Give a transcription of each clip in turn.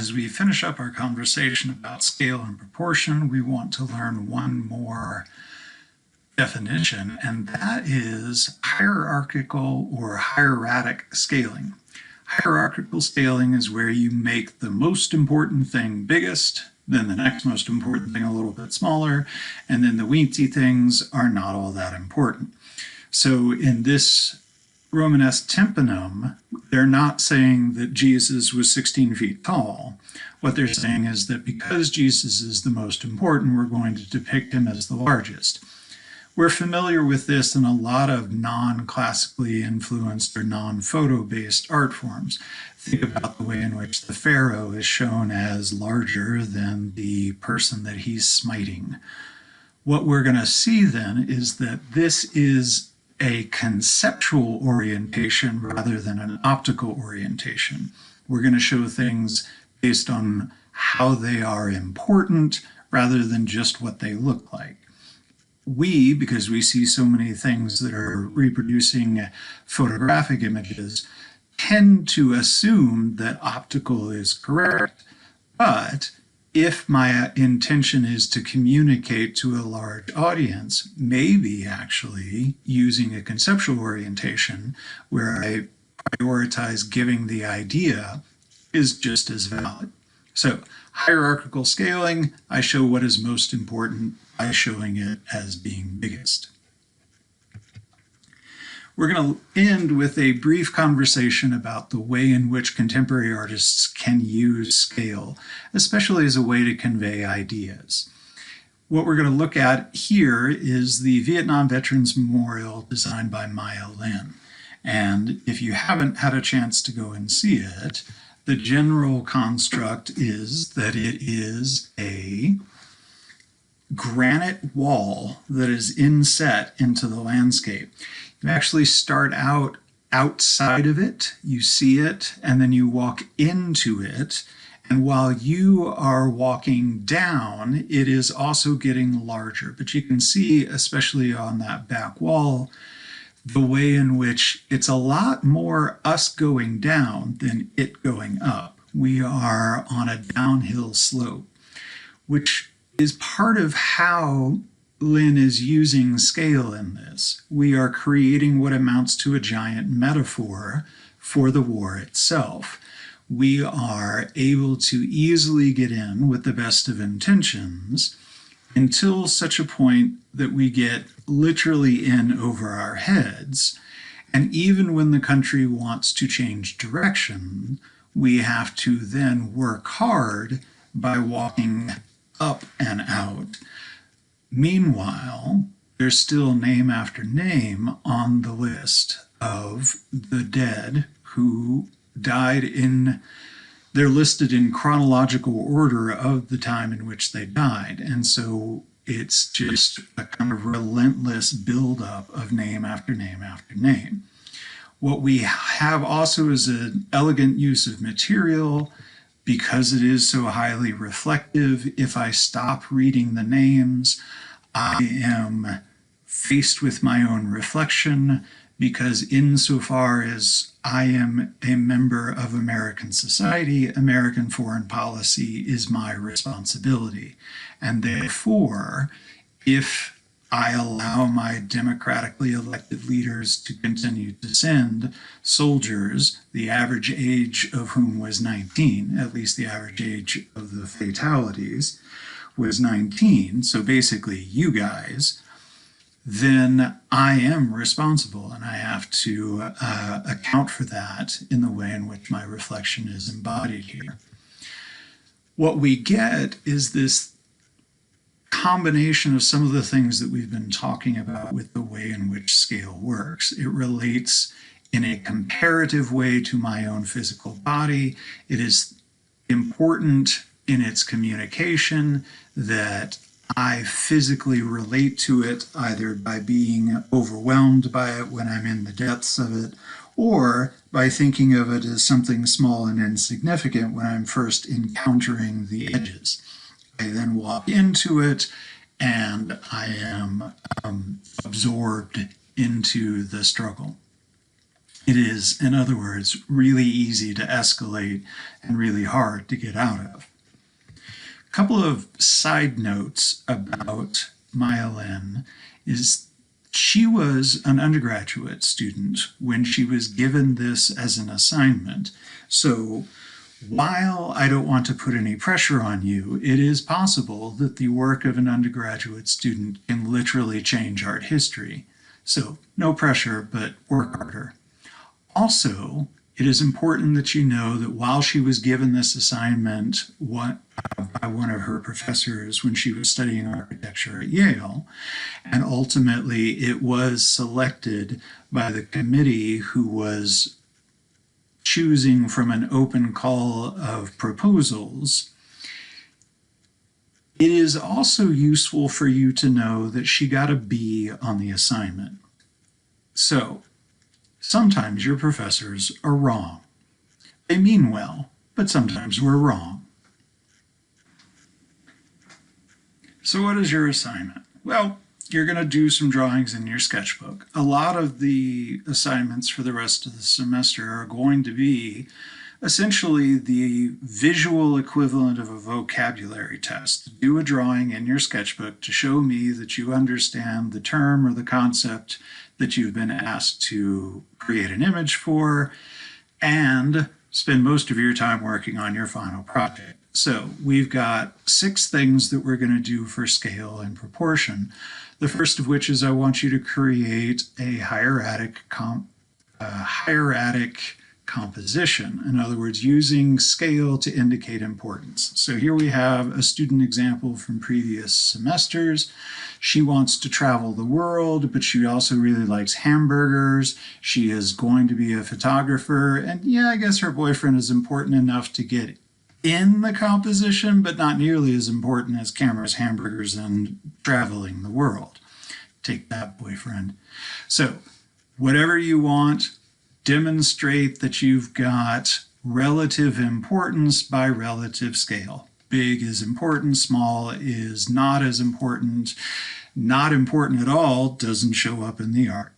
As we finish up our conversation about scale and proportion, we want to learn one more definition, and that is hierarchical or hieratic scaling. Hierarchical scaling is where you make the most important thing biggest, then the next most important thing a little bit smaller, and then the weensy things are not all that important. So in this Romanesque tympanum, they're not saying that Jesus was 16 feet tall. What they're saying is that because Jesus is the most important, we're going to depict him as the largest. We're familiar with this in a lot of non-classically influenced or non-photo-based art forms. Think about the way in which the pharaoh is shown as larger than the person that he's smiting. What we're going to see then is that this is a conceptual orientation rather than an optical orientation. We're going to show things based on how they are important rather than just what they look like. Because we see so many things that are reproducing photographic images, tend to assume that optical is correct, but if my intention is to communicate to a large audience, maybe actually using a conceptual orientation where I prioritize giving the idea is just as valid. So hierarchical scaling, I show what is most important by showing it as being biggest. We're going to end with a brief conversation about the way in which contemporary artists can use scale, especially as a way to convey ideas. What we're going to look at here is the Vietnam Veterans Memorial designed by Maya Lin. And if you haven't had a chance to go and see it, the general construct is that it is a granite wall that is inset into the landscape. You actually start out outside of it, you see it, and then you walk into it. And while you are walking down, it is also getting larger. But you can see, especially on that back wall, the way in which it's a lot more us going down than it going up. We are on a downhill slope, which is part of how Lin is using scale in this. We are creating what amounts to a giant metaphor for the war itself. We are able to easily get in with the best of intentions until such a point that we get literally in over our heads. And even when the country wants to change direction, we have to then work hard by walking up and out. Meanwhile, there's still name after name on the list of the dead who died they're listed in chronological order of the time in which they died. And so it's just a kind of relentless buildup of name after name after name. What we have also is an elegant use of material. Because it is so highly reflective, if I stop reading the names, I am faced with my own reflection, because insofar as I am a member of American society, American foreign policy is my responsibility. And therefore, if I allow my democratically elected leaders to continue to send soldiers, the average age of whom was 19, at least the average age of the fatalities was 19, so basically you guys, then I am responsible and I have to account for that in the way in which my reflection is embodied here. What we get is this combination of some of the things that we've been talking about with the way in which scale works. It relates in a comparative way to my own physical body. It is important in its communication that I physically relate to it either by being overwhelmed by it when I'm in the depths of it, or by thinking of it as something small and insignificant when I'm first encountering the edges. I then walk into it and I am absorbed into the struggle. It is, in other words, really easy to escalate and really hard to get out of. A couple of side notes about Maya Lin is she was an undergraduate student when she was given this as an assignment. So while I don't want to put any pressure on you, it is possible that the work of an undergraduate student can literally change art history. So no pressure, but work harder. Also, it is important that you know that while she was given this assignment by one of her professors when she was studying architecture at Yale, and ultimately it was selected by the committee who was choosing from an open call of proposals, it is also useful for you to know that she got a B on the assignment. So, sometimes your professors are wrong. They mean well, but sometimes we're wrong. So what is your assignment? Well, you're going to do some drawings in your sketchbook. A lot of the assignments for the rest of the semester are going to be essentially the visual equivalent of a vocabulary test. Do a drawing in your sketchbook to show me that you understand the term or the concept that you've been asked to create an image for, and spend most of your time working on your final project. So we've got 6 things that we're going to do for scale and proportion. The first of which is I want you to create a hieratic composition. In other words, using scale to indicate importance. So here we have a student example from previous semesters. She wants to travel the world, but she also really likes hamburgers. She is going to be a photographer, and yeah, I guess her boyfriend is important enough to get in the composition, but not nearly as important as cameras, hamburgers, and traveling the world. Take that, boyfriend. So whatever you want, demonstrate that you've got relative importance by relative scale. Big is important, small is not as important. Not important at all doesn't show up in the art.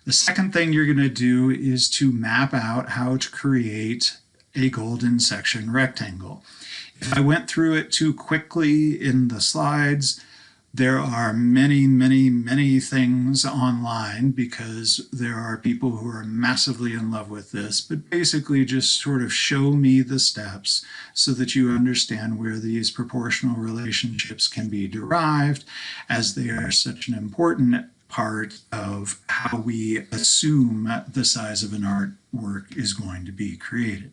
The second thing you're going to do is to map out how to create a golden section rectangle. If I went through it too quickly in the slides, there are many, many, many things online because there are people who are massively in love with this, but basically just sort of show me the steps so that you understand where these proportional relationships can be derived, as they are such an important part of how we assume the size of an artwork is going to be created.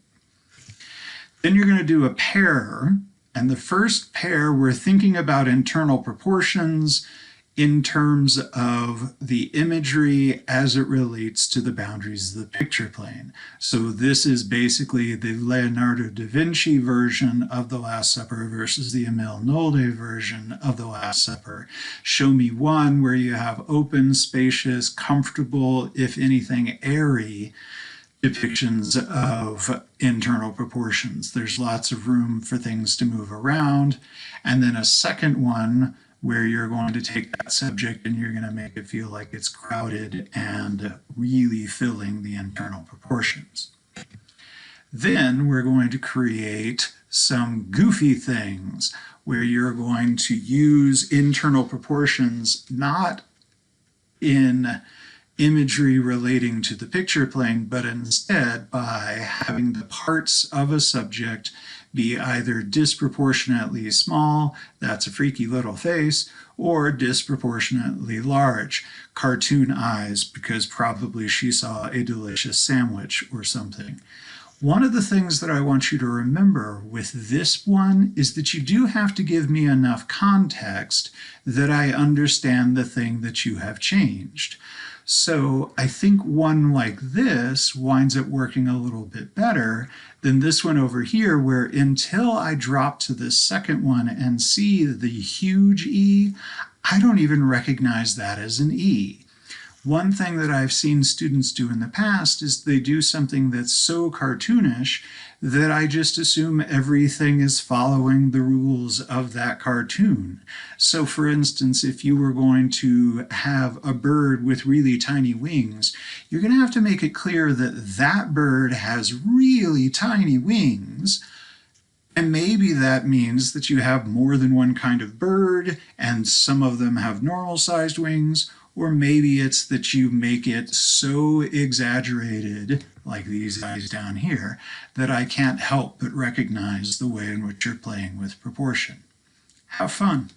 Then you're going to do a pair. And the first pair, we're thinking about internal proportions in terms of the imagery as it relates to the boundaries of the picture plane. So this is basically the Leonardo da Vinci version of The Last Supper versus the Emile Nolde version of The Last Supper. Show me one where you have open, spacious, comfortable, if anything, airy depictions of internal proportions. There's lots of room for things to move around. And then a second one where you're going to take that subject and you're going to make it feel like it's crowded and really filling the internal proportions. Then we're going to create some goofy things where you're going to use internal proportions not in imagery relating to the picture plane, but instead by having the parts of a subject be either disproportionately small, that's a freaky little face, or disproportionately large, cartoon eyes, because probably she saw a delicious sandwich or something. One of the things that I want you to remember with this one is that you do have to give me enough context that I understand the thing that you have changed. So I think one like this winds up working a little bit better than this one over here, where until I drop to this second one and see the huge E, I don't even recognize that as an E. One thing that I've seen students do in the past is they do something that's so cartoonish that I just assume everything is following the rules of that cartoon. So for instance, if you were going to have a bird with really tiny wings, you're going to have to make it clear that that bird has really tiny wings. And maybe that means that you have more than one kind of bird, and some of them have normal-sized wings, or maybe it's that you make it so exaggerated, like these guys down here, that I can't help but recognize the way in which you're playing with proportion. Have fun.